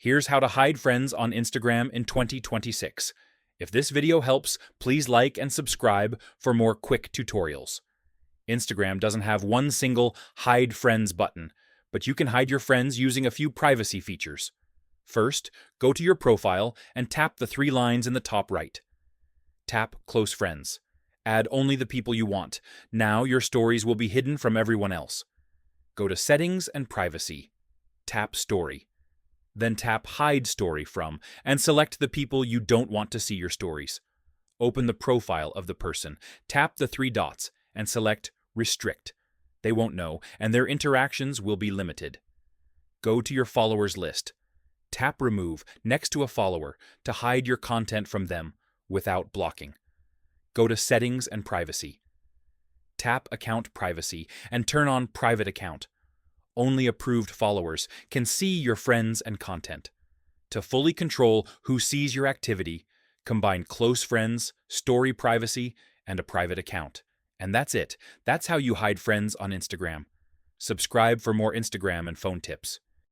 Here's how to hide friends on Instagram in 2026. If this video helps, please like and subscribe for more quick tutorials. Instagram doesn't have one single Hide Friends button, but you can hide your friends using a few privacy features. First, go to your profile and tap the three lines in the top right. Tap Close Friends. Add only the people you want. Now your stories will be hidden from everyone else. Go to Settings and Privacy. Tap Story. Then tap Hide Story From and select the people you don't want to see your stories. Open the profile of the person, tap the three dots, and select Restrict. They won't know, and their interactions will be limited. Go to your followers list. Tap Remove next to a follower to hide your content from them without blocking. Go to Settings and Privacy. Tap Account Privacy and turn on Private Account. Only approved followers can see your friends and content. To fully control who sees your activity, combine close friends, story privacy, and a private account. And that's it. That's how you hide friends on Instagram. Subscribe for more Instagram and phone tips.